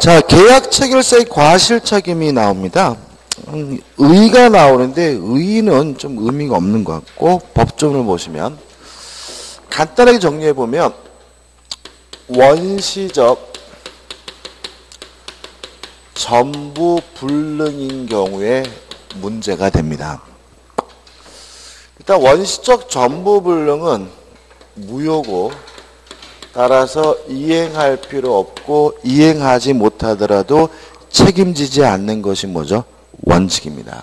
자, 계약 체결서의 과실 책임이 나옵니다. 의의가 나오는데 의의는 좀 의미가 없는 것 같고 법조문을 보시면 간단하게 정리해 보면 원시적 전부 불능인 경우에 문제가 됩니다. 일단 원시적 전부 불능은 무효고 따라서 이행할 필요 없고 이행하지 못하더라도 책임지지 않는 것이 뭐죠? 원칙입니다.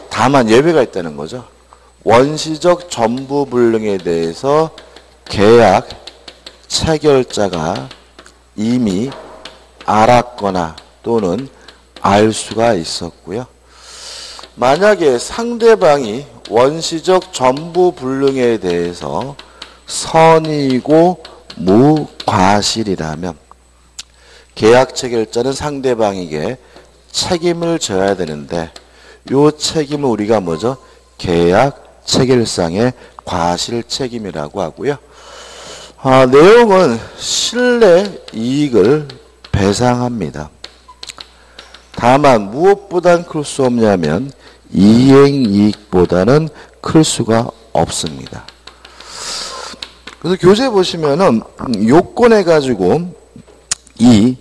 다만 예외가 있다는 거죠. 원시적 전부 불능에 대해서 계약 체결자가 이미 알았거나 또는 알 수가 있었고요. 만약에 상대방이 원시적 전부 불능에 대해서 선의고 무과실이라면 계약 체결자는 상대방에게 책임을 져야 되는데 이 책임을 우리가 뭐죠? 계약 체결상의 과실 책임이라고 하고요. 내용은 신뢰 이익을 배상합니다. 다만 무엇보단 클 수 없냐면 이행이익보다는 클 수가 없습니다. 그래서 교재 보시면은 요건해 가지고 이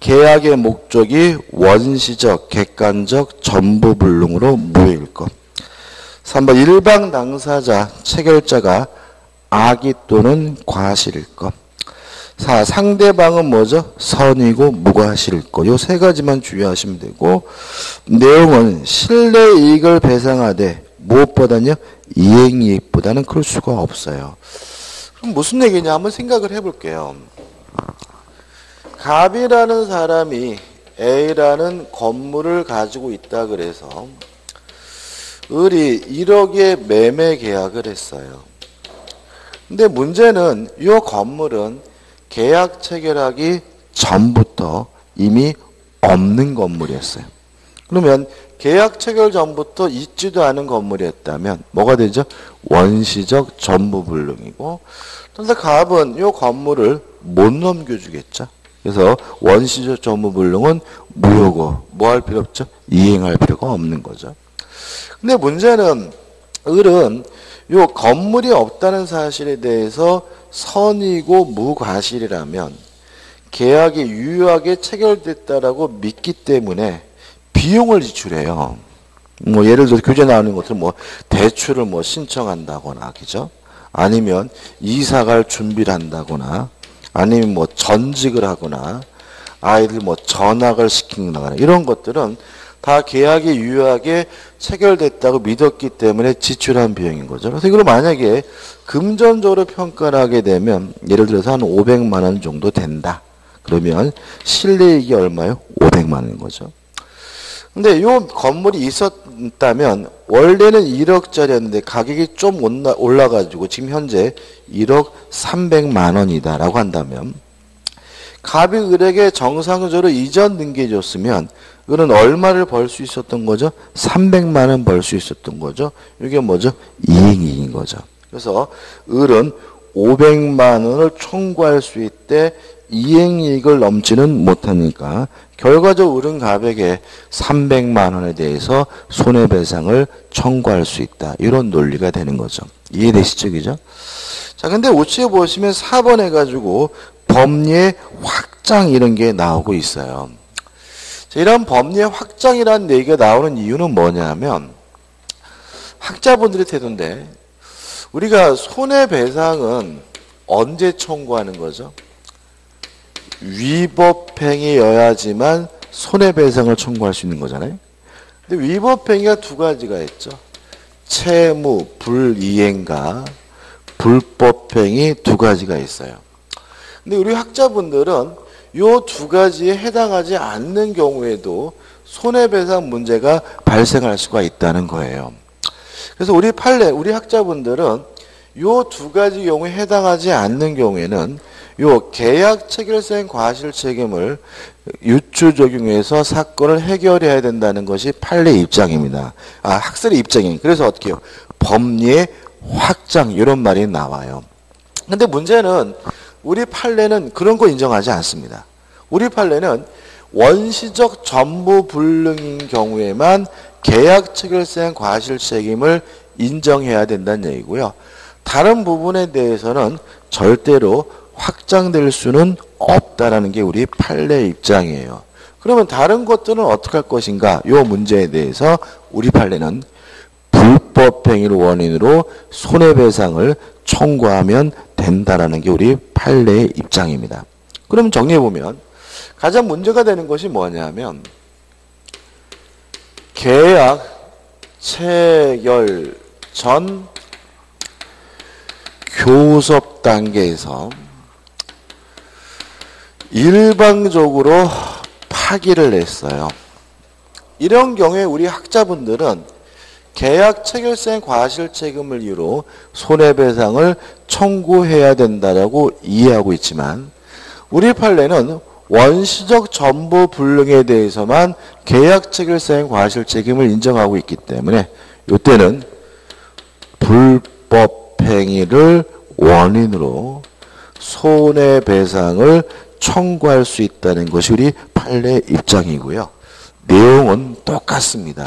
계약의 목적이 원시적, 객관적, 전부 불능으로 무효일 것. 3번 일방 당사자, 체결자가 악의 또는 과실일 것. 4. 상대방은 뭐죠? 선이고 무과실일 것. 요 세 가지만 주의하시면 되고 내용은 신뢰 이익을 배상하되 무엇보다는요? 이행이익보다는 클 수가 없어요. 그럼 무슨 얘기냐 한번 생각을 해볼게요. 갑이라는 사람이 A라는 건물을 가지고 있다 그래서 을이 1억에 매매 계약을 했어요. 근데 문제는 이 건물은 계약 체결하기 전부터 이미 없는 건물이었어요. 그러면 계약 체결 전부터 있지도 않은 건물이었다면 뭐가 되죠? 원시적 전부 불능이고 그런데 갑은 이 건물을 못 넘겨주겠죠. 그래서 원시적 전부 불능은 무효고 뭐 할 필요 없죠? 이행할 필요가 없는 거죠. 근데 문제는 을은 이 건물이 없다는 사실에 대해서 선이고 무과실이라면 계약이 유효하게 체결됐다라고 믿기 때문에 비용을 지출해요. 뭐 예를 들어서 교재 나오는 것처럼 뭐 대출을 뭐 신청한다거나 그죠? 아니면 이사갈 준비를 한다거나 아니면 뭐 전직을 하거나 아이들 뭐 전학을 시킨다거나 이런 것들은 다 계약이 유효하게 체결됐다고 믿었기 때문에 지출한 비용인 거죠. 그래서 이걸 만약에 금전적으로 평가를 하게 되면 예를 들어서 한 500만 원 정도 된다. 그러면 실내이익이 얼마요? 500만 원인 거죠. 근데 이 건물이 있었다면 원래는 1억짜리였는데 가격이 좀 올라가지고 지금 현재 1억 300만 원이다라고 한다면 갑이 을에게 정상적으로 이전 등기해줬으면 을은 얼마를 벌 수 있었던 거죠? 300만 원 벌 수 있었던 거죠. 이게 뭐죠? 이행이익인 거죠. 그래서 을은 500만 원을 청구할 수 있대 이행이익을 넘지는 못하니까 결과적으로 을은 갑에게 300만 원에 대해서 손해배상을 청구할 수 있다. 이런 논리가 되는 거죠. 이해되시죠? 그죠? 자, 근데 우측에 보시면 4번 해가지고 법리의 확장 이런 게 나오고 있어요. 자, 이런 법리의 확장이라는 얘기가 나오는 이유는 뭐냐면 학자분들의 태도인데 우리가 손해배상은 언제 청구하는 거죠? 위법행위여야지만 손해배상을 청구할 수 있는 거잖아요. 근데 위법행위가 두 가지가 있죠. 채무, 불이행과 불법행위 두 가지가 있어요. 근데 우리 학자분들은 이 두 가지에 해당하지 않는 경우에도 손해배상 문제가 발생할 수가 있다는 거예요. 그래서 우리 학자분들은 이 두 가지 경우에 해당하지 않는 경우에는 요 계약 체결성 과실 책임을 유추 적용해서 사건을 해결해야 된다는 것이 판례 입장입니다. 학설의 입장입니다. 그래서 어떻게 해요? 법리의 확장 이런 말이 나와요. 근데 문제는 우리 판례는 그런 거 인정하지 않습니다. 우리 판례는 원시적 전부 불능인 경우에만 계약 체결성 과실 책임을 인정해야 된다는 얘기고요. 다른 부분에 대해서는 절대로 확장될 수는 없다라는 게 우리 판례 입장이에요. 그러면 다른 것들은 어떻게 할 것인가? 이 문제에 대해서 우리 판례는 불법행위를 원인으로 손해배상을 청구하면 된다라는 게 우리 판례의 입장입니다. 그럼 정리해보면 가장 문제가 되는 것이 뭐냐면 계약 체결 전 교섭 단계에서 일방적으로 파기를 냈어요. 이런 경우에 우리 학자분들은 계약 체결성 과실 책임을 이유로 손해배상을 청구해야 된다라고 이해하고 있지만 우리 판례는 원시적 전부 불능에 대해서만 계약 체결성 과실 책임을 인정하고 있기 때문에 이때는 불법 행위를 원인으로 손해배상을 청구할 수 있다는 것이 우리 판례 입장이고요. 내용은 똑같습니다.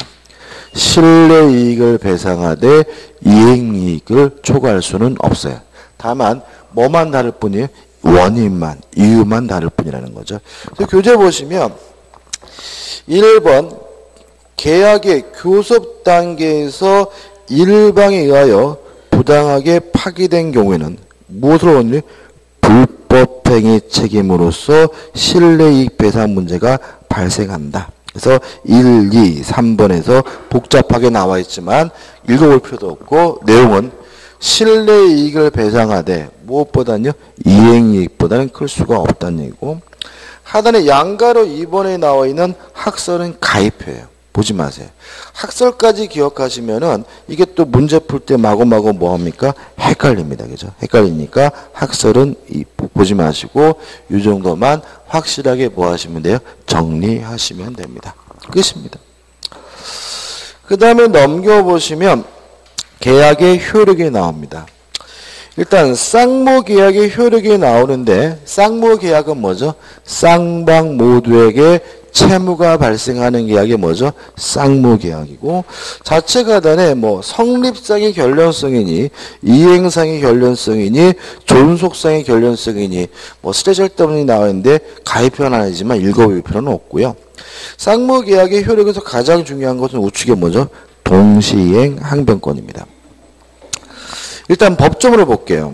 실내이익을 배상하되 이행이익을 초과할 수는 없어요. 다만 뭐만 다를 뿐이에요? 원인만, 이유만 다를 뿐이라는 거죠. 그래서 교재 보시면 1번 계약의 교섭 단계에서 일방에 의하여 부당하게 파기된 경우에는 무엇으로 원인을 불법행위 책임으로서 실내이익 배상 문제가 발생한다. 그래서 1, 2, 3번에서 복잡하게 나와 있지만 읽어볼 필요도 없고 내용은 실내이익을 배상하되 무엇보다는요 이행이익보다는 클 수가 없다는 얘기고 하단에 양가로 2번에 나와 있는 학설은 가입해요. 보지 마세요. 학설까지 기억하시면은 이게 또 문제 풀 때 마구마구 뭐합니까? 헷갈립니다. 그죠? 헷갈리니까 학설은 보지 마시고 이 정도만 확실하게 뭐 하시면 돼요? 정리하시면 됩니다. 끝입니다. 그 다음에 넘겨보시면 계약의 효력이 나옵니다. 일단 쌍무계약의 효력이 나오는데 쌍무계약은 뭐죠? 쌍방 모두에게 채무가 발생하는 계약이 뭐죠? 쌍무계약이고 자체 가단에 뭐 성립상의 결련성이니 이행상의 결련성이니 존속상의 결련성이니 뭐 쓰레절대문이 나와 있는데 가입표는 아니지만 읽어볼 필요는 없고요. 쌍무계약의 효력에서 가장 중요한 것은 우측에 뭐죠? 동시이행 항변권입니다. 일단 법정으로 볼게요.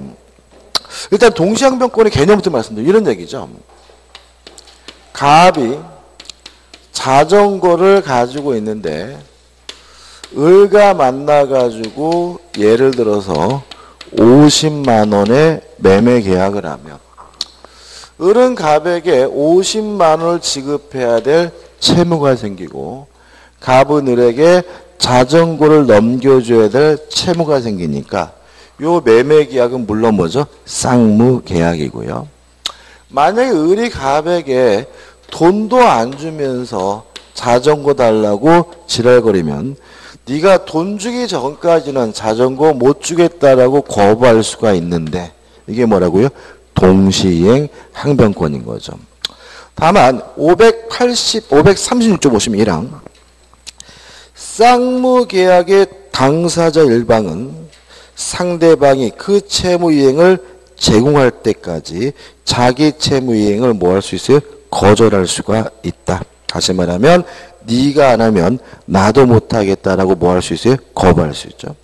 일단 동시항변권의 개념부터 말씀드리면 이런 얘기죠. 갑이 자전거를 가지고 있는데 을과 만나가지고 예를 들어서 50만 원의 매매 계약을 하면 을은 갑에게 50만 원을 지급해야 될 채무가 생기고 갑은 을에게 자전거를 넘겨줘야 될 채무가 생기니까 요 매매 계약은 물론 뭐죠? 쌍무 계약이고요. 만약에 을이 갑에게 돈도 안 주면서 자전거 달라고 지랄거리면 네가 돈 주기 전까지는 자전거 못 주겠다라고 거부할 수가 있는데 이게 뭐라고요? 동시이행 항변권인 거죠. 다만 536조 보시면 1항 쌍무계약의 당사자 일방은 상대방이 그 채무 이행을 제공할 때까지 자기 채무 이행을 뭐 할 수 있어요? 거절할 수가 있다. 다시 말하면 네가 안 하면 나도 못하겠다라고 뭐 할 수 있어요? 거부할 수 있죠.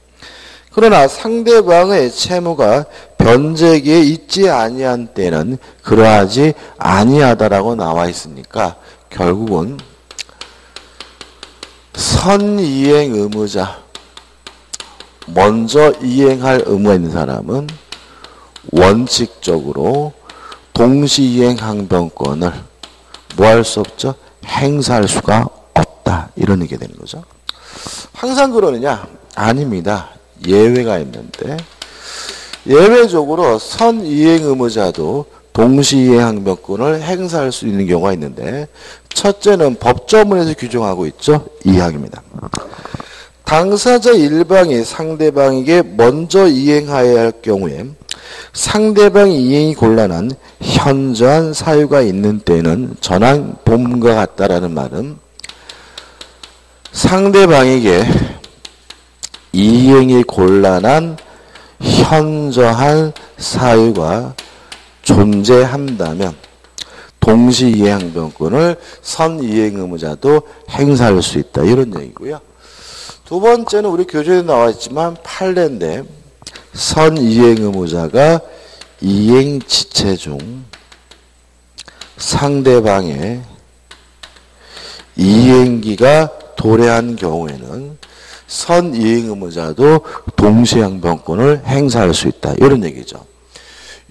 그러나 상대방의 채무가 변제기에 있지 아니한 때는 그러하지 아니하다라고 나와 있으니까 결국은 선이행 의무자 먼저 이행할 의무가 있는 사람은 원칙적으로 동시이행 항변권을 뭐 할 수 없죠? 행사할 수가 없다. 이런 얘기가 되는 거죠. 항상 그러느냐? 아닙니다. 예외가 있는데 예외적으로 선이행 의무자도 동시이행 항변권을 행사할 수 있는 경우가 있는데 첫째는 법조문에서 규정하고 있죠. 2항입니다. 당사자 일방이 상대방에게 먼저 이행하여야 할 경우에 상대방의 이행이 곤란한 현저한 사유가 있는 때는 전한 본문과 같다라는 말은 상대방에게 이행이 곤란한 현저한 사유가 존재한다면 동시이행항변권을 선이행 의무자도 행사할 수 있다. 이런 얘기고요. 두 번째는 우리 교재에 나와 있지만 판례인데 선이행 의무자가 이행 지체 중 상대방의 이행기가 도래한 경우에는 선이행 의무자도 동시항변권을 행사할 수 있다. 이런 얘기죠.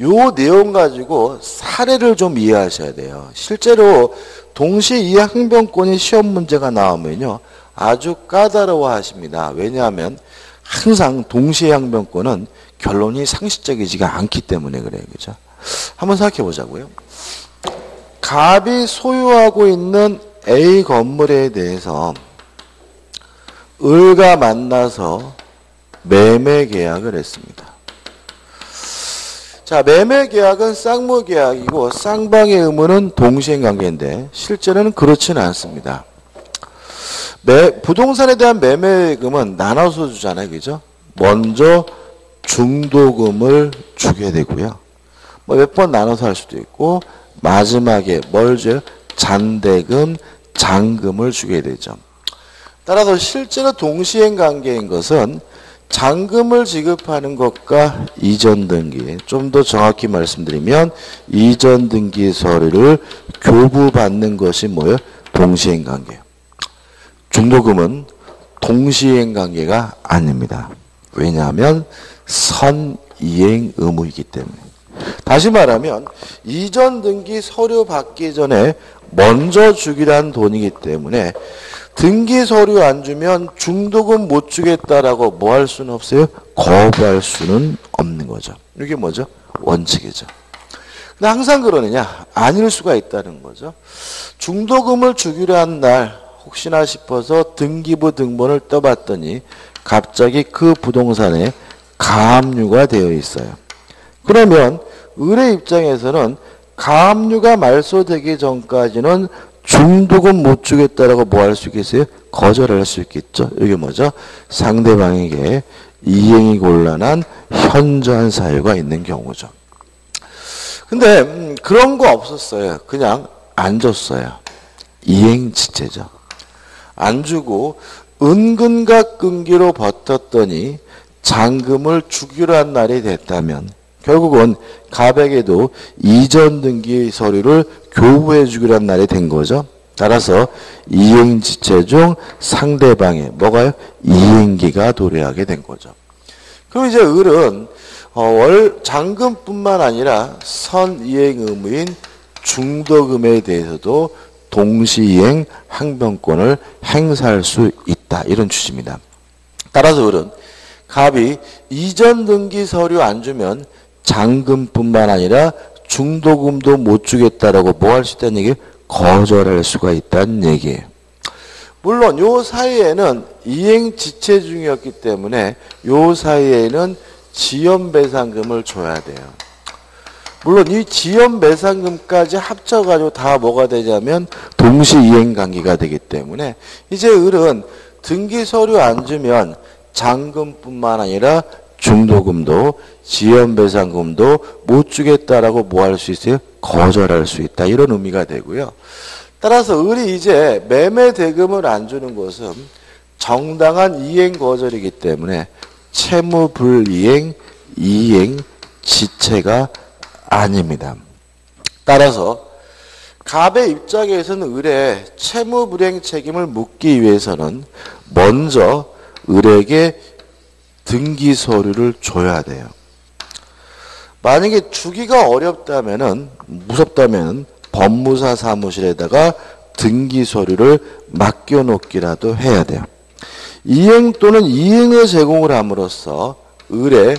요 내용 가지고 사례를 좀 이해하셔야 돼요. 실제로 동시이행항변권이 시험 문제가 나오면요. 아주 까다로워 하십니다. 왜냐하면 항상 동시이행항변권은 결론이 상식적이지가 않기 때문에 그래요. 그죠? 한번 생각해 보자고요. 갑이 소유하고 있는 A 건물에 대해서 을과 만나서 매매 계약을 했습니다. 자, 매매 계약은 쌍무 계약이고 쌍방의 의무는 동시행 관계인데 실제로는 그렇지는 않습니다. 부동산에 대한 매매금은 나눠서 주잖아요. 그죠? 먼저 중도금을 주게 되고요. 뭐 몇 번 나눠서 할 수도 있고 마지막에 뭘 줘요? 잔대금, 잔금을 주게 되죠. 따라서 실제로 동시행 관계인 것은 잔금을 지급하는 것과 이전 등기, 좀 더 정확히 말씀드리면 이전 등기 서류를 교부받는 것이 뭐예요? 동시행 관계예요. 중도금은 동시행 관계가 아닙니다. 왜냐하면 선이행 의무이기 때문에. 다시 말하면 이전 등기 서류 받기 전에 먼저 주기로 한 돈이기 때문에 등기 서류 안 주면 중도금 못 주겠다라고 뭐 할 수는 없어요? 거부할 수는 없는 거죠. 이게 뭐죠? 원칙이죠. 근데 항상 그러느냐? 아닐 수가 있다는 거죠. 중도금을 주기로 한 날 혹시나 싶어서 등기부 등본을 떠봤더니 갑자기 그 부동산에 가압류가 되어 있어요. 그러면 을의 입장에서는 가압류가 말소되기 전까지는 중도금 못 주겠다라고 뭐 할 수 있겠어요? 거절할 수 있겠죠. 이게 뭐죠? 상대방에게 이행이 곤란한 현저한 사유가 있는 경우죠. 근데 그런 거 없었어요. 그냥 안 줬어요. 이행지체죠. 안 주고 은근과 끈기로 버텼더니 잔금을 주기로 한 날이 됐다면 결국은 갑에게도 이전 등기 서류를 교부해 주기로 한 날이 된 거죠. 따라서 이행지체 중 상대방의 뭐가요? 이행기가 도래하게 된 거죠. 그럼 이제 을은 잔금뿐만 아니라 선이행 의무인 중도금에 대해서도 동시이행 항변권을 행사할 수 있다. 이런 취지입니다. 따라서 을은 갑이 이전 등기 서류 안 주면 잔금뿐만 아니라 중도금도 못 주겠다라고 뭐 할 수 있다는 얘기예요? 거절할 수가 있다는 얘기예요. 물론 요 사이에는 이행 지체 중이었기 때문에 요 사이에는 지연배상금을 줘야 돼요. 물론 이 지연배상금까지 합쳐가지고 다 뭐가 되냐면 동시이행관계가 되기 때문에 이제 을은 등기 서류 안 주면 잔금뿐만 아니라 중도금도 지연배상금도 못 주겠다라고 뭐 할 수 있어요? 거절할 수 있다. 이런 의미가 되고요. 따라서 을이 이제 매매 대금을 안 주는 것은 정당한 이행 거절이기 때문에 채무 불이행, 이행, 지체가 아닙니다. 따라서 갑의 입장에서는 을의 채무 불이행 책임을 묻기 위해서는 먼저 을에게 등기 서류를 줘야 돼요. 만약에 주기가 어렵다면은 무섭다면 법무사 사무실에다가 등기 서류를 맡겨놓기라도 해야 돼요. 이행 또는 이행의 제공을 함으로써 을의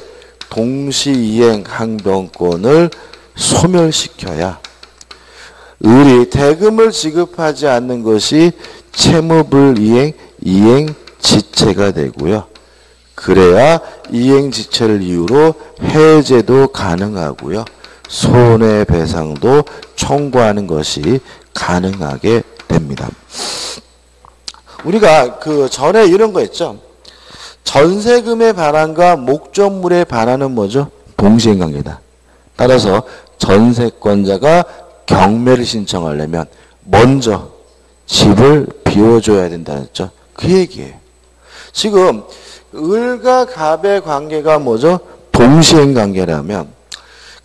동시이행 항변권을 소멸시켜야 을이 대금을 지급하지 않는 것이 채무불이행, 이행, 지체가 되고요. 그래야 이행지체를 이유로 해제도 가능하고요. 손해배상도 청구하는 것이 가능하게 됩니다. 우리가 그 전에 이런 거 했죠. 전세금의 반환과 목적물의 반환은 뭐죠? 동시행관계다. 따라서 전세권자가 경매를 신청하려면 먼저 집을 비워줘야 된다는 했죠. 그 얘기예요. 지금 을과 갑의 관계가 뭐죠? 동시행관계라면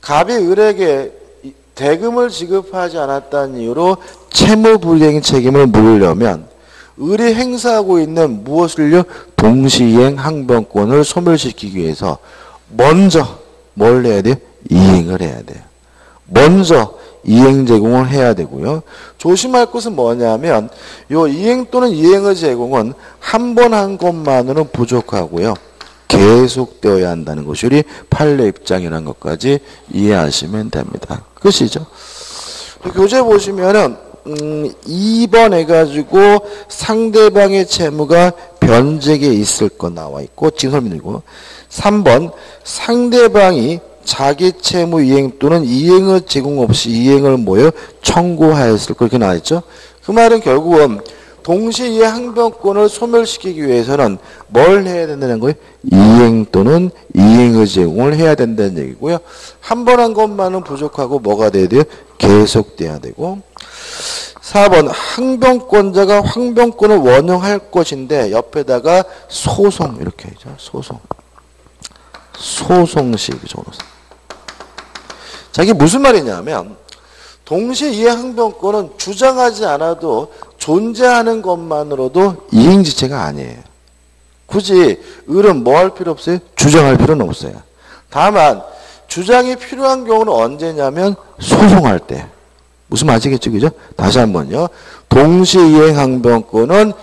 갑이 을에게 대금을 지급하지 않았다는 이유로 채무불이행 책임을 물으려면 을이 행사하고 있는 무엇을요? 동시이행 항변권을 소멸시키기 위해서 먼저 뭘 해야 돼요? 이행을 해야 돼요. 먼저 이행 제공을 해야 되고요. 조심할 것은 뭐냐면 요 이행 또는 이행의 제공은 한 번 한 것만으로는 부족하고요. 계속되어야 한다는 것이 우리 판례 입장이라는 것까지 이해하시면 됩니다. 끝이죠. 교재 보시면은 2번 해가지고 상대방의 채무가 변제기에 있을 거 나와 있고 지금 설명드리고 3번 상대방이 자기 채무 이행 또는 이행의 제공 없이 이행을 뭐요? 청구하였을 거 이렇게 나와있죠. 그 말은 결국은 동시에 항변권을 소멸시키기 위해서는 뭘 해야 된다는 거예요? 이행 또는 이행의 제공을 해야 된다는 얘기고요. 한 번 한 것만은 부족하고 뭐가 돼야 돼요? 계속돼야 되고 4번 항변권자가 항변권을 원용할 것인데 옆에다가 소송 이렇게 하죠. 소송식으로. 자, 이게 무슨 말이냐면 동시에 이행 항변권은 주장하지 않아도 존재하는 것만으로도 이행지체가 아니에요. 굳이 을은 뭐 할 필요 없어요? 주장할 필요는 없어요. 다만 주장이 필요한 경우는 언제냐면 소송할 때. 무슨 말이겠죠? 그죠? 다시 한번요. 동시이행 항변권은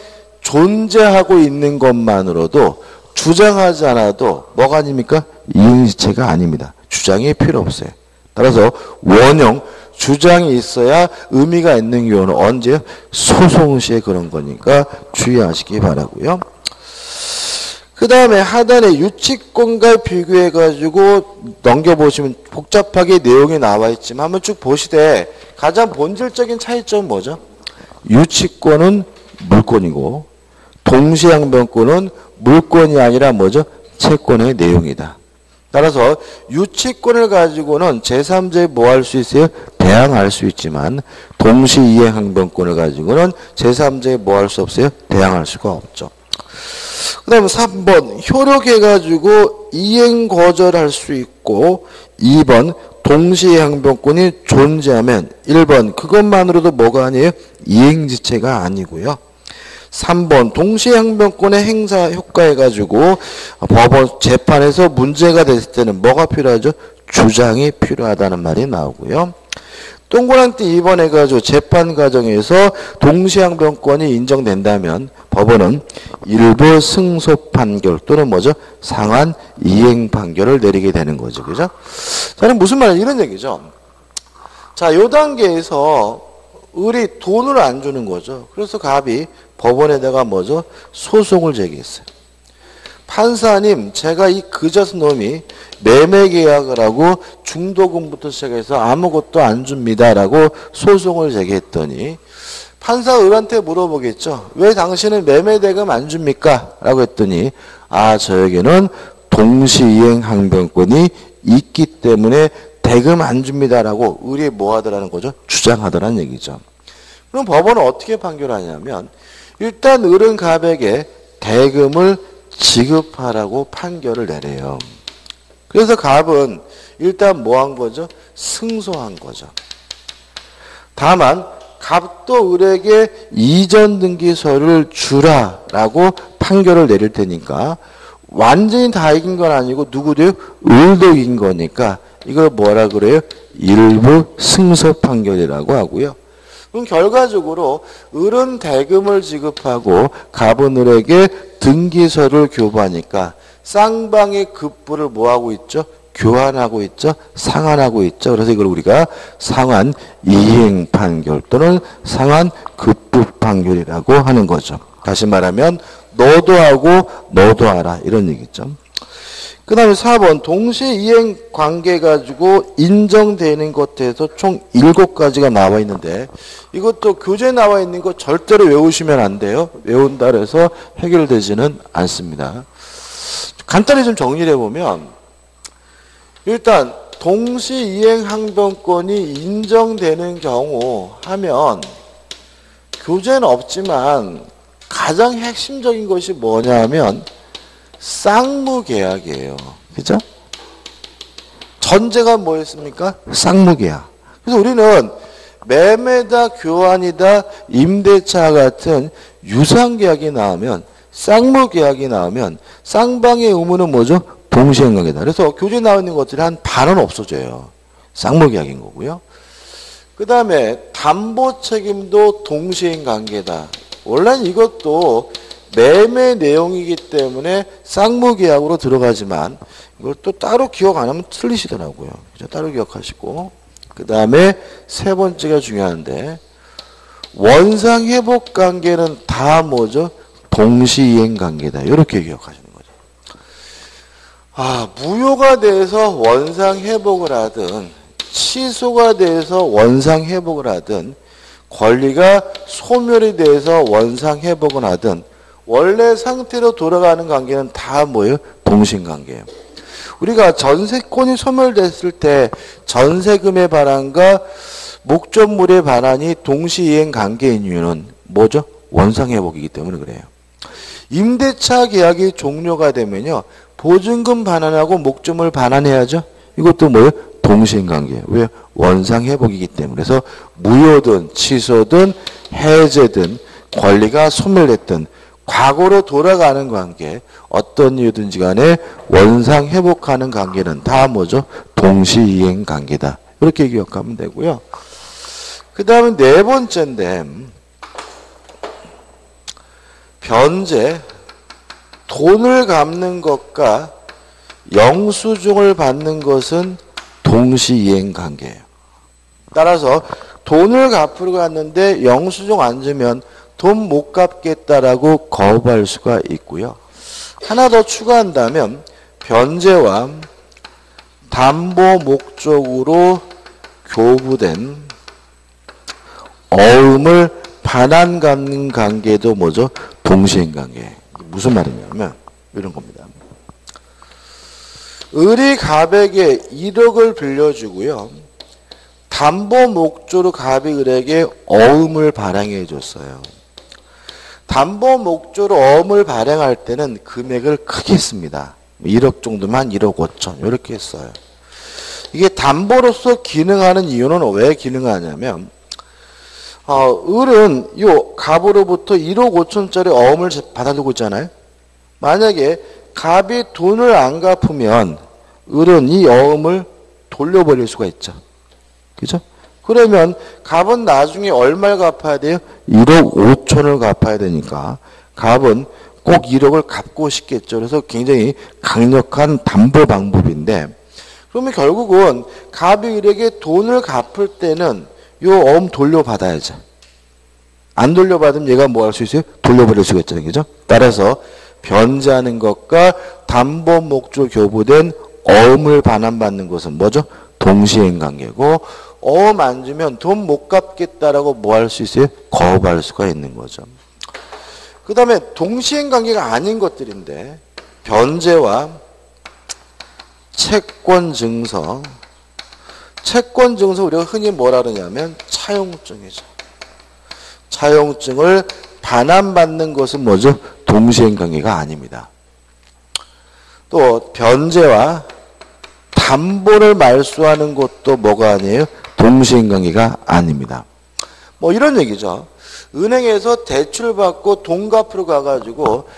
존재하고 있는 것만으로도 주장하지 않아도 뭐가 아닙니까? 이행지체가 아닙니다. 주장이 필요 없어요. 따라서 원형 주장이 있어야 의미가 있는 경우는 언제요? 소송 시에 그런 거니까 주의하시기 바라고요. 그 다음에 하단에 유치권과 비교해가지고 넘겨보시면 복잡하게 내용이 나와 있지만 한번 쭉 보시되 가장 본질적인 차이점은 뭐죠? 유치권은 물권이고 동시항변권은 물권이 아니라 뭐죠? 채권의 내용이다. 따라서 유치권을 가지고는 제3자에 뭐 할 수 있어요? 대항할 수 있지만 동시이행항변권을 가지고는 제3자에 뭐 할 수 없어요? 대항할 수가 없죠. 그 다음에 3번 효력해가지고 이행 거절할 수 있고 2번 동시이행항변권이 존재하면 1번 그것만으로도 뭐가 아니에요? 이행지체가 아니고요. 3번 동시항변권의 행사 효과해가지고 법원 재판에서 문제가 됐을 때는 뭐가 필요하죠? 주장이 필요하다는 말이 나오고요. 동그란 띠 2번 해가지고 재판 과정에서 동시항변권이 인정된다면 법원은 일부 승소 판결 또는 뭐죠? 상한 이행 판결을 내리게 되는 거죠. 그죠? 자, 무슨 말이냐? 이런 얘기죠. 자, 요 단계에서 을이 돈을 안 주는 거죠. 그래서 갑이 법원에다가 뭐죠? 소송을 제기했어요. 판사님, 제가 이 그저스 놈이 매매 계약을 하고 중도금부터 시작해서 아무것도 안 줍니다라고 소송을 제기했더니 판사가 을한테 물어보겠죠. 왜 당신은 매매 대금 안 줍니까? 라고 했더니 저에게는 동시이행 항변권이 있기 때문에 대금 안 줍니다라고 을이 뭐 하더라는 거죠? 주장하더라는 얘기죠. 그럼 법원은 어떻게 판결하냐면 일단 을은 갑에게 대금을 지급하라고 판결을 내려요. 그래서 갑은 일단 뭐 한 거죠? 승소한 거죠. 다만 갑도 을에게 이전 등기서를 주라라고 판결을 내릴 테니까 완전히 다 이긴 건 아니고 누구도요? 을도 이긴 거니까 이걸 뭐라 그래요? 일부 승소 판결이라고 하고요. 그럼 결과적으로 을은 대금을 지급하고 갑은 을에게 등기서를 교부하니까 쌍방의 급부를 뭐하고 있죠? 교환하고 있죠? 상환하고 있죠? 그래서 이걸 우리가 상환 이행 판결 또는 상환 급부 판결이라고 하는 거죠. 다시 말하면 너도 하고 너도 하라 이런 얘기죠. 그 다음에 4번 동시에 이행 관계 가지고 인정되는 것에서 총 7가지가 나와 있는데 이것도 교재에 나와 있는 거 절대로 외우시면 안 돼요. 외운다 해서 해결되지는 않습니다. 간단히 좀 정리를 해보면 일단 동시 이행 항변권이 인정되는 경우 하면 교재는 없지만 가장 핵심적인 것이 뭐냐면 쌍무계약이에요. 그죠? 전제가 뭐였습니까? 쌍무계약. 그래서 우리는 매매다, 교환이다, 임대차 같은 유상계약이 나오면 쌍무계약이 나오면 쌍방의 의무는 뭐죠? 동시행관계다. 그래서 교재에 나와 있는 것들이 한 반은 없어져요. 쌍무계약인 거고요. 그 다음에 담보 책임도 동시행관계다. 원래는 이것도 매매 내용이기 때문에 쌍무계약으로 들어가지만 이걸 또 따로 기억 안 하면 틀리시더라고요. 그죠? 따로 기억하시고 그 다음에 세 번째가 중요한데 원상회복관계는 다 뭐죠? 동시이행관계다. 이렇게 기억하시는 거죠. 무효가 돼서 원상회복을 하든 취소가 돼서 원상회복을 하든 권리가 소멸이 돼서 원상회복을 하든 원래 상태로 돌아가는 관계는 다 뭐예요? 동시관계예요. 우리가 전세권이 소멸됐을 때 전세금의 반환과 목적물의 반환이 동시이행 관계인 이유는 뭐죠? 원상회복이기 때문에 그래요. 임대차 계약이 종료가 되면요. 보증금 반환하고 목적물 반환해야죠. 이것도 뭐예요? 동시행 관계예요. 왜? 원상회복이기 때문에. 그래서 무효든 취소든 해제든 권리가 소멸됐든 과거로 돌아가는 관계, 어떤 이유든지 간에 원상회복하는 관계는 다 뭐죠? 동시이행 관계다. 이렇게 기억하면 되고요. 그 다음에 네 번째인데 변제, 돈을 갚는 것과 영수증을 받는 것은 동시이행 관계예요. 따라서 돈을 갚으러 갔는데 영수증 안 주면 돈 못 갚겠다라고 거부할 수가 있고요. 하나 더 추가한다면 변제와 담보 목적으로 교부된 어음을 반환 갚는 관계도 뭐죠? 동시행 관계. 무슨 말이냐면 이런 겁니다. 을이 갑에게 1억을 빌려주고요. 담보 목적으로 갑이 을에게 어음을 발행해 줬어요. 담보 목적으로 어음을 발행할 때는 금액을 크게 씁니다. 1억 정도만 1억 5천 이렇게 했어요. 이게 담보로서 기능하는 이유는 왜 기능하냐면 을은 요 갑으로부터 1억 5천짜리 어음을 받아두고 있잖아요. 만약에 갑이 돈을 안 갚으면 을은 이 어음을 돌려버릴 수가 있죠. 그죠? 그러면 갑은 나중에 얼마를 갚아야 돼요? 1억 5천을 갚아야 되니까 갑은 꼭 1억을 갚고 싶겠죠. 그래서 굉장히 강력한 담보 방법인데 그러면 결국은 갑이 을에게 돈을 갚을 때는 요 어음 돌려받아야죠. 안 돌려받으면 얘가 뭐 할 수 있어요? 돌려버릴 수가 있잖아요. 그죠? 따라서 변제하는 것과 담보 목적 교부된 어음을 반환받는 것은 뭐죠? 동시행 관계고 어음 안 주면 돈 못 갚겠다라고 뭐 할 수 있어요? 거부할 수가 있는 거죠. 그 다음에 동시행 관계가 아닌 것들인데 변제와 채권 증서. 채권 증서 우리가 흔히 뭐라 그러냐면 차용증이죠. 차용증을 반환받는 것은 뭐죠? 동시행 관계가 아닙니다. 또 변제와 담보를 말소하는 것도 뭐가 아니에요? 동시행 관계가 아닙니다. 뭐 이런 얘기죠. 은행에서 대출 받고 돈 갚으러 가가지고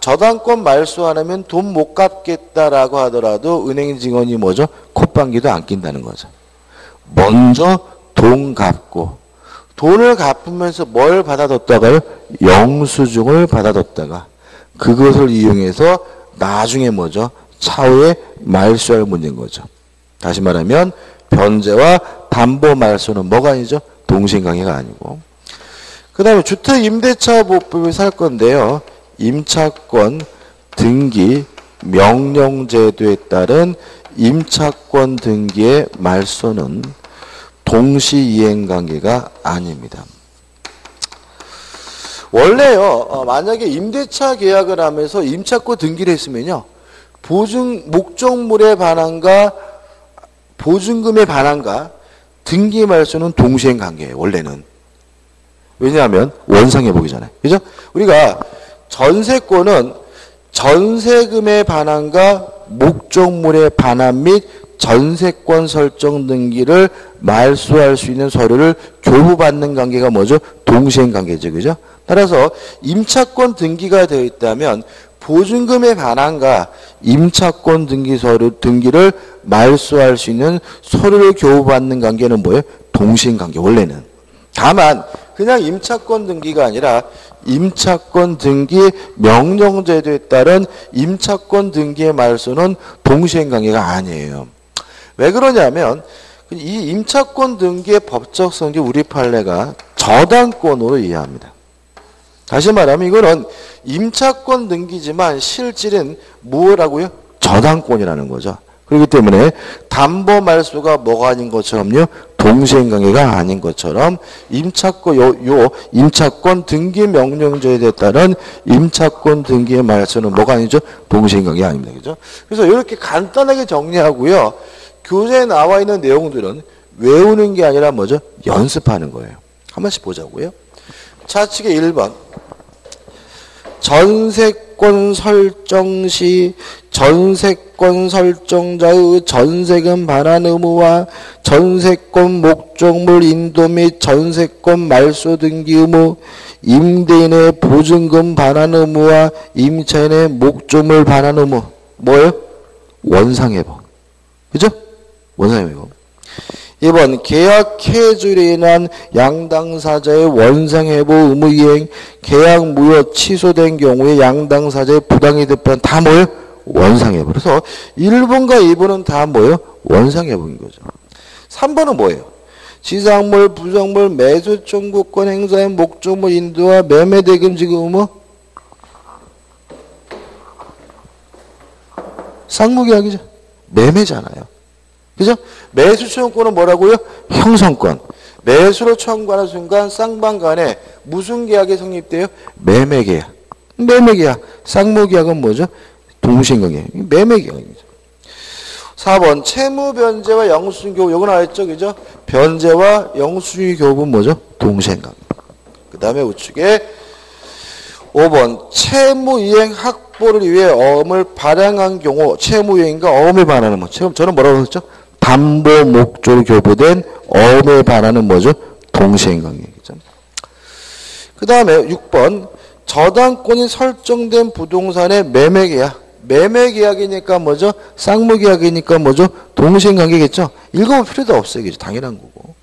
저당권 말소 안 하면 돈 못 갚겠다라고 하더라도 은행 직원이 뭐죠? 콧방귀도 안 낀다는 거죠. 먼저 돈 갚고 돈을 갚으면서 뭘 받아뒀다가요? 영수증을 받아뒀다가 그것을 이용해서 나중에 뭐죠? 차후에 말소할 문제인 거죠. 다시 말하면 변제와 담보 말소는 뭐가 아니죠? 동시행관계가 아니고. 그 다음에 주택임대차보호법에서 할 건데요. 임차권 등기 명령제도에 따른 임차권 등기의 말소는 동시이행관계가 아닙니다. 원래요, 만약에 임대차 계약을 하면서 임차권 등기를 했으면요, 목적물의 반환과 보증금의 반환과 등기 말소는 동시행 관계예요, 원래는. 왜냐하면 원상회복이잖아요. 그죠? 우리가 전세권은 전세금의 반환과 목적물의 반환 및 전세권 설정 등기를 말소할 수 있는 서류를 교부받는 관계가 뭐죠? 동시행 관계죠. 그죠? 따라서 임차권 등기가 되어 있다면 보증금의 반환과 임차권 등기 서류 등기를 말소할 수 있는 서류를 교부받는 관계는 뭐예요? 동시행 관계, 원래는. 다만 그냥 임차권 등기가 아니라 임차권 등기 명령제도에 따른 임차권 등기의 말소는 동시행 관계가 아니에요. 왜 그러냐면 이 임차권 등기의 법적 성질 우리 판례가 저당권으로 이해합니다. 다시 말하면 이거는 임차권 등기지만 실질은 뭐라고요? 저당권이라는 거죠. 그렇기 때문에 담보 말소가 뭐가 아닌 것처럼요, 동시행 관계가 아닌 것처럼 임차권 등기 명령제에 따른 임차권 등기의 말소는 뭐가 아니죠? 동시행 관계가 아닙니다. 그죠? 그래서 이렇게 간단하게 정리하고요. 교재에 나와 있는 내용들은 외우는 게 아니라 뭐죠? 연습하는 거예요. 한 번씩 보자고요. 차칙의 1번. 전세권 설정 시 전세권 설정자의 전세금 반환 의무와 전세권 목적물 인도 및 전세권 말소 등기 의무, 임대인의 보증금 반환 의무와 임차인의 목적물 반환 의무. 뭐예요? 원상회복. 그죠? 원상회복. 2번 계약 해지로 인한 양당사자의 원상회복 의무 이행, 계약 무효 취소된 경우에 양당사자의 부당이득분 다 뭐예요? 원상회복. 그래서 1번과 2번은 다 뭐예요? 원상회복인 거죠. 3번은 뭐예요? 지상물, 부정물, 매수 청구권 행사의 목적물 인도와 매매 대금 지급 의무? 상무계약이죠. 매매잖아요. 그죠? 매수 청구권은 뭐라고요? 형성권. 매수로 청구하는 순간 쌍방 간에 무슨 계약이 성립돼요? 매매계약. 매매계약. 쌍무계약은 뭐죠? 동시행관계. 매매계약이죠. 4번 채무변제와 영수증 교부. 이거 나왔죠? 그죠? 변제와 영수증 교부는 뭐죠? 동시행관계. 그 다음에 우측에 5번 채무이행 확보를 위해 어음을 발행한 경우 채무이행과 어음을 반하는 뭐. 저는 뭐라고 했죠? 담보 목적으로 교부된 어음에 반하는 뭐죠? 동시행관계죠. 그 다음에 6번 저당권이 설정된 부동산의 매매계약. 매매계약이니까 뭐죠? 쌍무계약이니까 뭐죠? 동시행관계겠죠. 읽어볼 필요도 없어요. 이게 당연한 거고.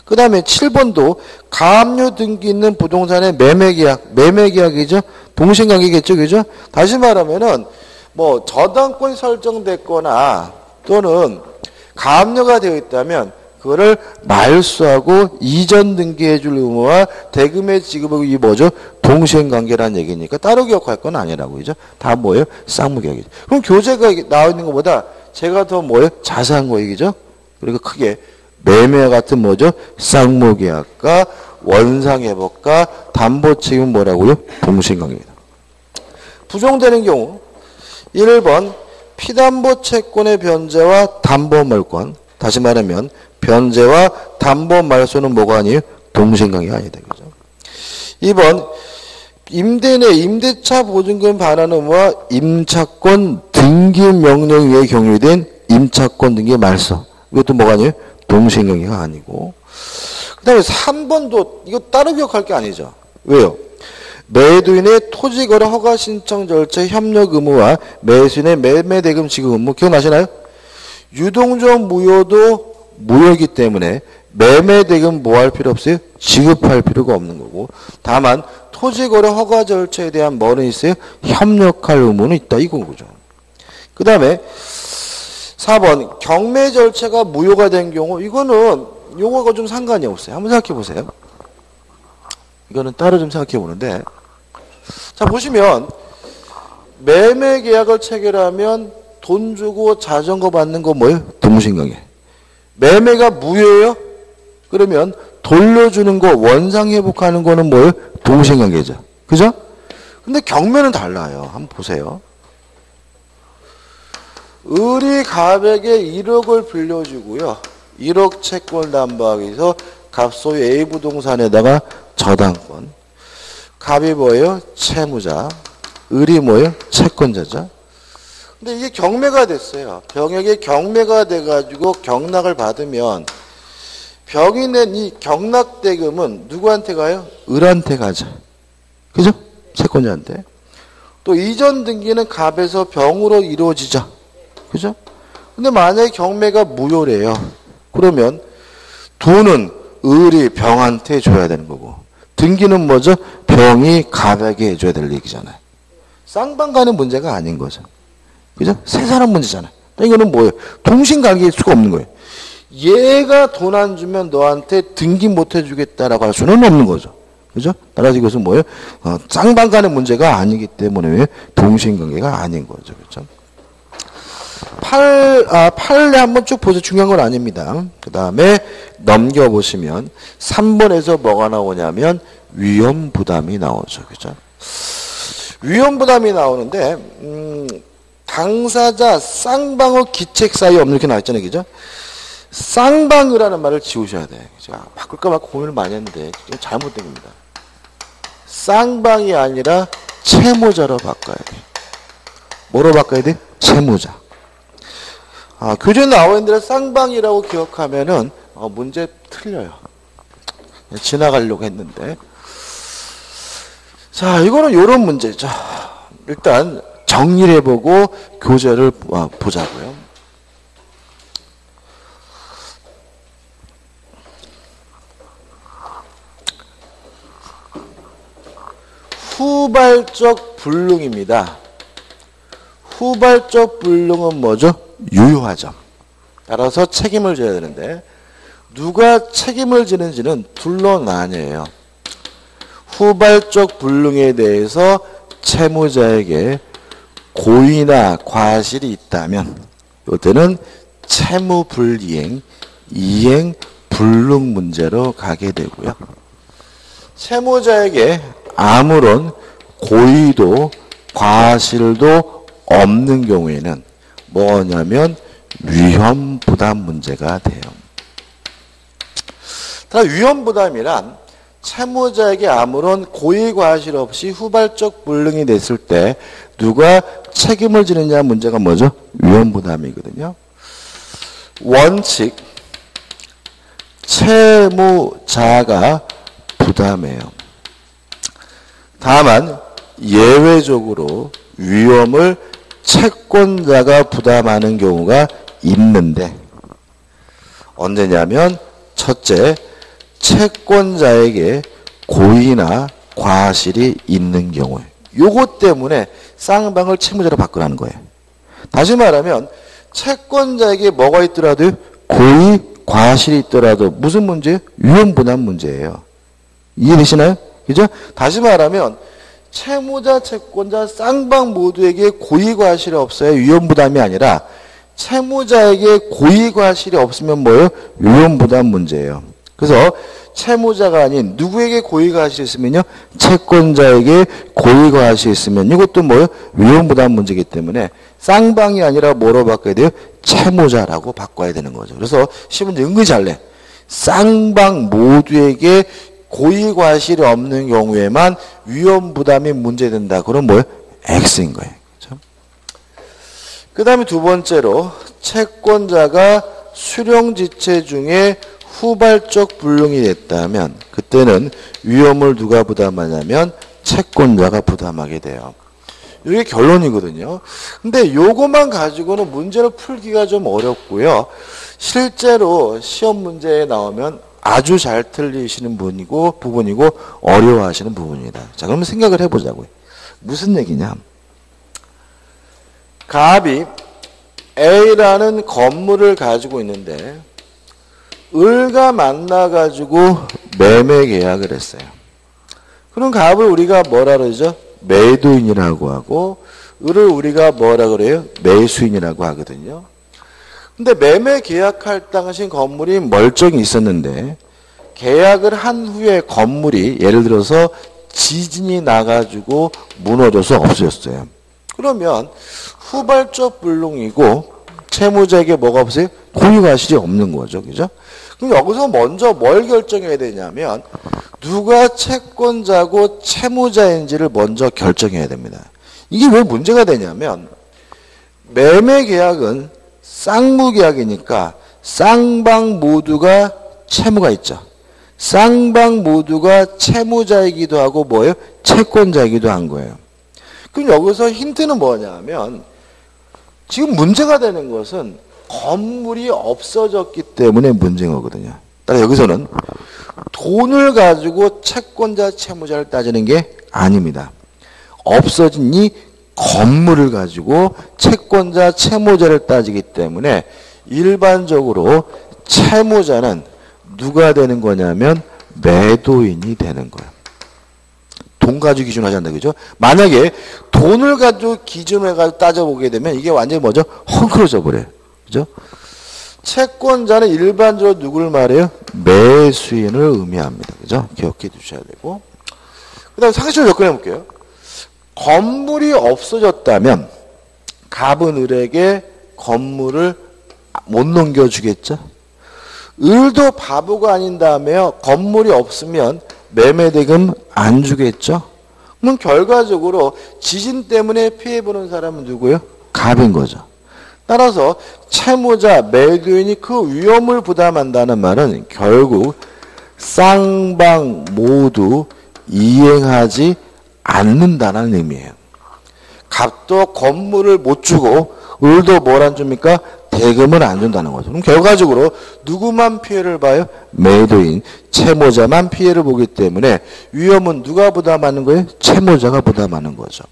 그 다음에 7번도 가압류 등기 있는 부동산의 매매계약. 매매계약이죠. 동시행관계겠죠. 그죠? 다시 말하면은 뭐 저당권이 설정됐거나 또는 가압류가 되어 있다면 그거를 말소하고 이전 등기해 줄 의무와 대금의 지급이 뭐죠? 동시행관계라는 얘기니까 따로 기억할 건 아니라고. 그죠? 다 뭐예요? 쌍무계약이죠. 그럼 교재가 나와 있는 것보다 제가 더 뭐예요? 자세한 거 얘기죠? 그리고 크게 매매 같은 뭐죠? 쌍무계약과 원상회복과 담보책임은 뭐라고요? 동시행관계입니다. 부정되는 경우 1번 피담보 채권의 변제와 담보물권. 다시 말하면 변제와 담보 말소는 뭐가 아니에요? 동시행관계가 아니다. 그죠? 2번 임대인의 임대차 보증금 반환 의무와 임차권 등기 명령 위에 경유된 임차권 등기 말소. 이것도 뭐가 아니에요? 동시행관계가 아니고. 그 다음에 3번도 이거 따로 기억할 게 아니죠. 왜요? 매도인의 토지거래 허가 신청 절차 협력 의무와 매수인의 매매 대금 지급 의무 기억나시나요? 유동적 무효도 무효이기 때문에 매매 대금 뭐 할 필요 없어요? 지급할 필요가 없는 거고. 다만 토지거래 허가 절차에 대한 뭐는 있어요? 협력할 의무는 있다 이건 거죠. 그 다음에 4번 경매 절차가 무효가 된 경우 이거는 요거가 좀 상관이 없어요. 한번 생각해 보세요. 이거는 따로 좀 생각해 보는데, 자 보시면 매매 계약을 체결하면 돈 주고 자전거 받는 거 뭐예요? 동신관계. 매매가 무효예요? 그러면 돌려주는 거, 원상 회복하는 거는 뭐예요? 동신관계죠. 그죠? 근데 경매는 달라요. 한번 보세요. 을이 갑에게 1억을 빌려주고요. 1억 채권 담보하기 위해서 갑소유 A 부동산에다가 저당권. 갑이 뭐예요? 채무자. 을이 뭐예요? 채권자죠. 근데 이게 경매가 됐어요. 병역에 경매가 돼가지고 경락을 받으면 병이 낸 이 경락대금은 누구한테 가요? 을한테 가죠. 그죠? 채권자한테. 또 이전 등기는 갑에서 병으로 이루어지죠. 그죠? 근데 만약에 경매가 무효래요. 그러면 돈은 을이 병한테 줘야 되는 거고, 등기는 뭐죠? 병이 갑에게 해줘야 될 얘기잖아요. 쌍방 간의 문제가 아닌 거죠. 그죠? 세 사람 문제잖아요. 이거는 뭐예요? 동신관계일 수가 없는 거예요. 얘가 돈 안 주면 너한테 등기 못 해주겠다라고 할 수는 없는 거죠. 그죠? 따라서 이것은 뭐예요? 쌍방 간의 문제가 아니기 때문에 동신관계가 아닌 거죠. 그죠? 판례 한번 쭉 보세요. 중요한 건 아닙니다. 그 다음에 넘겨보시면 3번에서 뭐가 나오냐면 위험부담이 나오죠. 그죠? 위험부담이 나오는데, 당사자 쌍방의 기책 사이 없는 이렇게 나왔잖아요. 그죠? 쌍방이라는 말을 지우셔야 돼. 제가 바꿀까 말까 고민을 많이 했는데, 좀 잘못된 겁니다. 쌍방이 아니라 채무자로 바꿔야 돼. 뭐로 바꿔야 돼? 채무자. 교재에 나와 있는 대로 쌍방이라고 기억하면은 문제 틀려요. 지나가려고 했는데. 자, 이거는 요런 문제죠. 일단 정리를 해보고 교재를 보자고요. 후발적 불능입니다. 후발적 불능은 뭐죠? 유효하죠. 따라서 책임을 져야 되는데, 누가 책임을 지는지는 둘로 나뉘어요. 후발적 불능에 대해서 채무자에게 고의나 과실이 있다면 이때는 채무불이행, 이행 불능 문제로 가게 되고요. 채무자에게 아무런 고의도 과실도 없는 경우에는 뭐냐면 위험부담 문제가 돼요. 위험부담이란 채무자에게 아무런 고의 과실 없이 후발적 불능이 됐을 때 누가 책임을 지느냐 문제가 뭐죠? 위험부담이거든요. 원칙, 채무자가 부담해요. 다만 예외적으로 위험을 채권자가 부담하는 경우가 있는데, 언제냐면 첫째, 채권자에게 고의나 과실이 있는 경우에, 요것 때문에 쌍방을 채무자로 바꾸라는 거예요. 다시 말하면 채권자에게 뭐가 있더라도 고의, 과실이 있더라도 무슨 문제예요? 위험부담 문제예요. 이해되시나요? 그죠? 다시 말하면 채무자, 채권자, 쌍방 모두에게 고의, 과실이 없어야 위험부담이 아니라 채무자에게 고의, 과실이 없으면 뭐예요? 위험부담 문제예요. 그래서 채무자가 아닌 누구에게 고의, 과실이 있으면요? 채권자에게 고의, 과실이 있으면 이것도 뭐예요? 위험부담 문제이기 때문에 쌍방이 아니라 뭐로 바꿔야 돼요? 채무자라고 바꿔야 되는 거죠. 그래서 시문제 은근히 잘 내. 쌍방 모두에게 고의, 과실이 없는 경우에만 위험부담이 문제된다. 그럼 뭐예요? X인 거예요. 그렇죠? 그 다음에 두 번째로 채권자가 수령지체 중에 후발적 불능이 됐다면 그때는 위험을 누가 부담하냐면 채권자가 부담하게 돼요. 이게 결론이거든요. 근데 요것만 가지고는 문제를 풀기가 좀 어렵고요. 실제로 시험 문제에 나오면 아주 잘 틀리시는 부분이고 어려워하시는 부분입니다. 자, 그러면 생각을 해보자고요. 무슨 얘기냐? 갑이 A라는 건물을 가지고 있는데 을과 만나가지고 매매 계약을 했어요. 그럼 갑을 우리가 뭐라 그러죠? 매도인이라고 하고 을을 우리가 뭐라 그래요? 매수인이라고 하거든요. 근데 매매 계약할 당시 건물이 멀쩡히 있었는데 계약을 한 후에 건물이 예를 들어서 지진이 나가지고 무너져서 없어졌어요. 그러면 후발적 불능이고 채무자에게 뭐가 없어요? 고의과실이 없는 거죠. 그죠? 그럼 여기서 먼저 뭘 결정해야 되냐면 누가 채권자고 채무자인지를 먼저 결정해야 됩니다. 이게 왜 문제가 되냐면 매매 계약은 쌍무 계약이니까 쌍방 모두가 채무가 있죠. 쌍방 모두가 채무자이기도 하고 뭐예요? 채권자이기도 한 거예요. 그럼 여기서 힌트는 뭐냐면 지금 문제가 되는 것은 건물이 없어졌기 때문에 문제인 거거든요. 따라 여기서는 돈을 가지고 채권자 채무자를 따지는 게 아닙니다. 없어진 이 건물을 가지고 채권자 채무자를 따지기 때문에 일반적으로 채무자는 누가 되는 거냐면 매도인이 되는 거예요. 돈 가지고 기준하지 않는다. 그죠? 만약에 돈을 가지고 기준을 가지고 따져보게 되면 이게 완전히 뭐죠? 헝클어져 버려요. 그죠? 채권자는 일반적으로 누구를 말해요? 매수인을 의미합니다. 그죠? 기억해 두셔야 되고. 그 다음에 상식적으로 접근해 볼게요. 건물이 없어졌다면 갑은 을에게 건물을 못 넘겨주겠죠? 을도 바보가 아닌 다음에요. 건물이 없으면 매매대금 안 주겠죠? 그럼 결과적으로 지진 때문에 피해보는 사람은 누구예요? 갑인 거죠. 따라서 채무자, 매도인이 그 위험을 부담한다는 말은 결국 쌍방 모두 이행하지 않는다는 의미예요. 갑도 건물을 못 주고 을도 뭘 안 줍니까? 대금을 안 준다는 거죠. 그럼 결과적으로 누구만 피해를 봐요? 매도인, 채무자만 피해를 보기 때문에 위험은 누가 부담하는 거예요? 채무자가 부담하는 거죠.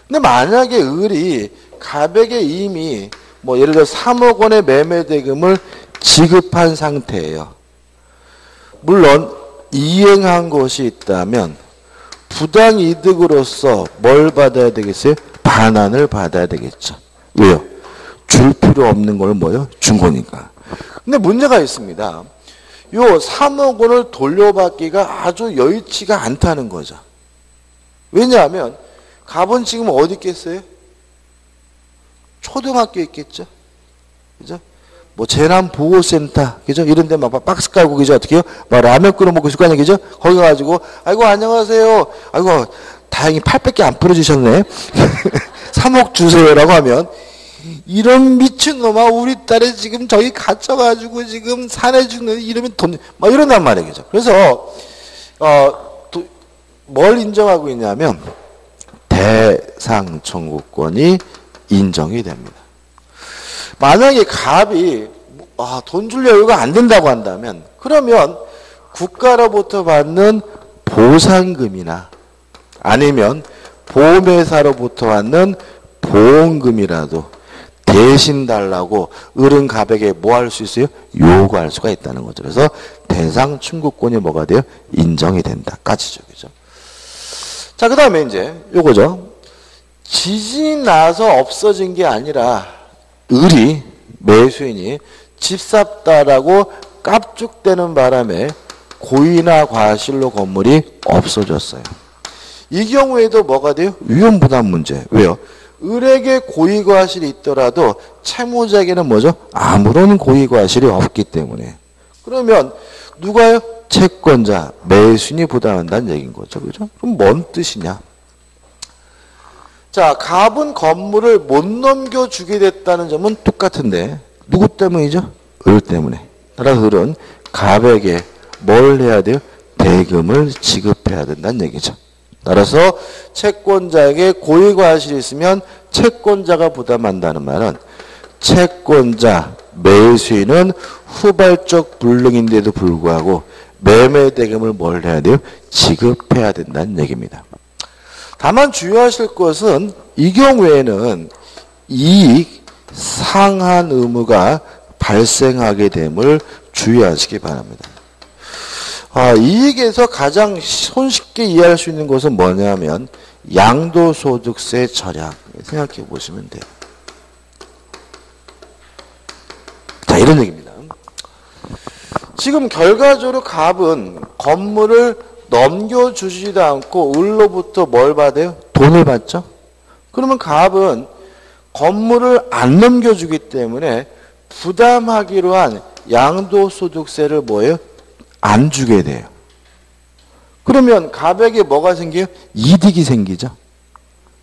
근데 만약에 을이 갑에게 이미 뭐 예를 들어 3억 원의 매매 대금을 지급한 상태예요. 물론 이행한 것이 있다면 부당 이득으로서 뭘 받아야 되겠어요? 반환을 받아야 되겠죠. 왜요? 줄 필요 없는 걸 뭐요? 준 거니까. 근데 문제가 있습니다. 요 3억 원을 돌려받기가 아주 여의치가 않다는 거죠. 왜냐하면 갑은 지금 어디 있겠어요? 초등학교에 있겠죠. 그죠? 뭐 재난보호센터, 그죠? 이런 데 막 박스 깔고, 그죠? 어떻게 해요? 막 라면 끓여 먹고 있을 거 아니에요, 그죠? 거기 가가지고, 아이고, 안녕하세요. 아이고, 다행히 팔밖에 안 부러지셨네. 3억 주세요라고 하면, 이런 미친놈아, 우리 딸이 지금 저기 갇혀가지고 지금 산에 죽는 이러면 돈, 막 이런단 말이에요, 그죠? 그래서, 뭘 인정하고 있냐면, 대상 청구권이 인정이 됩니다. 만약에 갑이 돈 줄 여유가 안 된다고 한다면 그러면 국가로부터 받는 보상금이나 아니면 보험회사로부터 받는 보험금이라도 대신 달라고 을은 갑에게 뭐 할 수 있어요? 요구할 수가 있다는 거죠. 그래서 대상 청구권이 뭐가 돼요? 인정이 된다까지죠. 그죠? 자, 그 다음에 이제 요거죠. 지진이 나서 없어진 게 아니라 을이 매수인이 집 샀다라고 깝죽대는 바람에 고의나 과실로 건물이 없어졌어요. 이 경우에도 뭐가 돼요? 위험부담 문제. 왜요? 을에게 고의과실이 있더라도 채무자에게는 뭐죠? 아무런 고의과실이 없기 때문에. 그러면 누가요? 채권자, 매수인이 부담한다는 얘기인 거죠. 그죠? 그럼 뭔 뜻이냐? 자, 갑은 건물을 못 넘겨주게 됐다는 점은 똑같은데 누구 때문이죠? 을 때문에. 따라서 을은 갑에게 뭘 해야 돼요? 대금을 지급해야 된다는 얘기죠. 따라서 채권자에게 고의과실이 있으면 채권자가 부담한다는 말은 채권자, 매수인은 후발적 불능인데도 불구하고 매매 대금을 뭘 해야 돼요? 지급해야 된다는 얘기입니다. 다만 주의하실 것은 이 경우에는 이익 상한 의무가 발생하게 됨을 주의하시기 바랍니다. 이익에서 가장 손쉽게 이해할 수 있는 것은 뭐냐면 양도소득세 절약 생각해 보시면 돼요. 자, 이런 얘기입니다. 지금 결과적으로 갑은 건물을 넘겨주지도 않고 을로부터 뭘 받아요? 돈을 받죠? 그러면 갑은 건물을 안 넘겨주기 때문에 부담하기로 한 양도소득세를 뭐예요? 안 주게 돼요. 그러면 갑에게 뭐가 생겨요? 이득이 생기죠.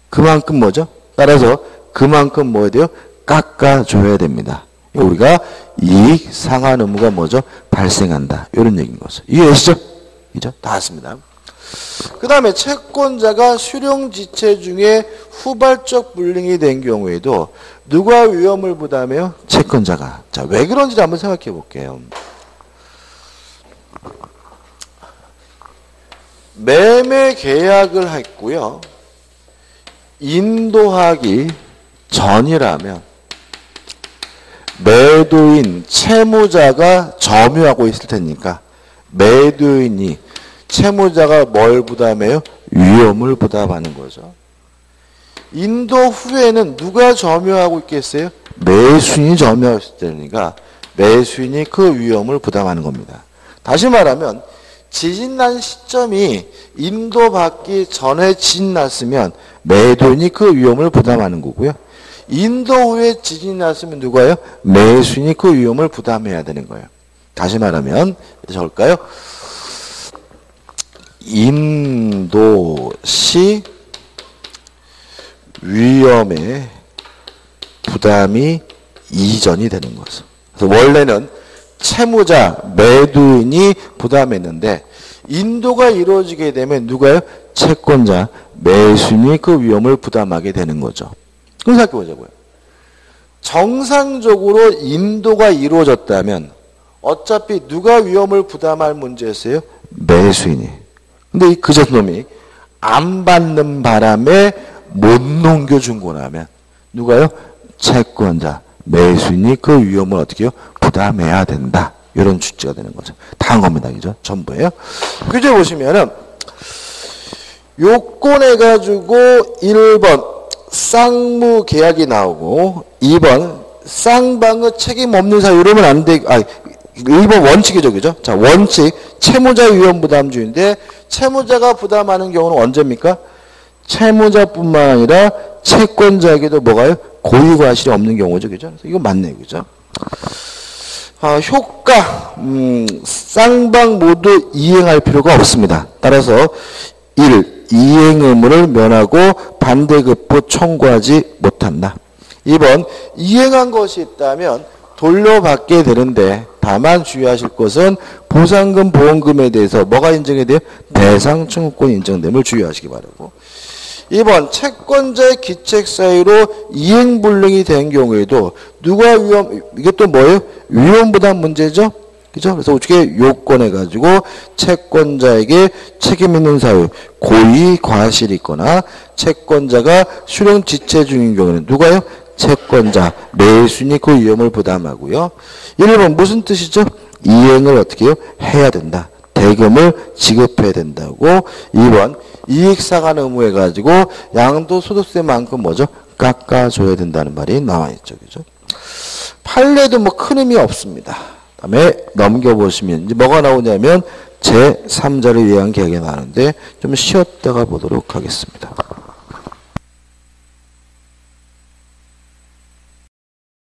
그만큼 뭐죠? 따라서 그만큼 뭐 해야 돼요? 깎아줘야 됩니다. 우리가 이익 상환 의무가 뭐죠? 발생한다. 이런 얘기인 거죠. 이해하시죠? 그죠? 다 왔습니다. 그 다음에 채권자가 수령지체 중에 후발적 불능이 된 경우에도 누가 위험을 부담해요? 채권자가. 자, 왜 그런지 한번 생각해 볼게요. 매매 계약을 했고요. 인도하기 전이라면 매도인, 채무자가 점유하고 있을 테니까 매도인이 채무자가 뭘 부담해요? 위험을 부담하는 거죠. 인도 후에는 누가 점유하고 있겠어요? 매수인이 점유하고 있을 테니까 매수인이 그 위험을 부담하는 겁니다. 다시 말하면 지진 난 시점이 인도받기 전에 지진 났으면 매도인이 그 위험을 부담하는 거고요. 인도 후에 지진이 났으면 누가요? 매수인이 그 위험을 부담해야 되는 거예요. 다시 말하면 적을까요? 인도시 위험의 부담이 이전이 되는 거죠. 그래서 원래는 채무자, 매도인이 부담했는데 인도가 이루어지게 되면 누가요? 채권자, 매수인이 그 위험을 부담하게 되는 거죠. 그럼 생각해 보자고요. 정상적으로 인도가 이루어졌다면 어차피 누가 위험을 부담할 문제였어요? 매수인이. 근데 이 그저놈이 안 받는 바람에 못 넘겨준 거라면 누가요? 채권자, 매수인이 그 위험을 어떻게 해요? 부담해야 된다. 이런 취지가 되는 거죠. 다 한 겁니다. 그죠? 전부예요. 규제 보시면은 요건해가지고 1번 쌍무 계약이 나오고 2번 쌍방의 책임 없는 사유 이러면 안 돼. 1번 원칙이죠. 그죠? 자, 원칙 채무자 위험 부담주의인데 채무자가 부담하는 경우는 언제입니까? 채무자뿐만 아니라 채권자에게도 뭐가요? 고유 과실이 없는 경우죠. 그죠? 그래서 이거 맞네요. 그죠? 효과 쌍방 모두 이행할 필요가 없습니다. 따라서 1. 이행 의무를 면하고 반대급부 청구하지 못한다. 2번 이행한 것이 있다면 돌려받게 되는데 다만 주의하실 것은 보상금 보험금에 대해서 뭐가 인정이 돼요? 대상 청구권 인정됨을 주의하시기 바라고. 2번 채권자의 기책 사유로 이행불능이 된 경우에도 누가 이게 또 뭐예요? 위험부담 문제죠? 그죠? 그래서 어떻게 요건해가지고 채권자에게 책임 있는 사유, 고의 과실이 있거나 채권자가 수령 지체 중인 경우는 누가요? 채권자, 매수인이 그 위험을 부담하고요. 1번 무슨 뜻이죠? 이행을 어떻게 해요? 해야 된다. 대금을 지급해야 된다고. 2번 이익상환 의무해가지고 양도소득세만큼 뭐죠? 깎아줘야 된다는 말이 나와있죠. 그죠? 판례도 뭐 큰 의미 없습니다. 다음에 넘겨보시면 이제 뭐가 나오냐면 제3자를 위한 계약이 나오는데 좀 쉬었다가 보도록 하겠습니다.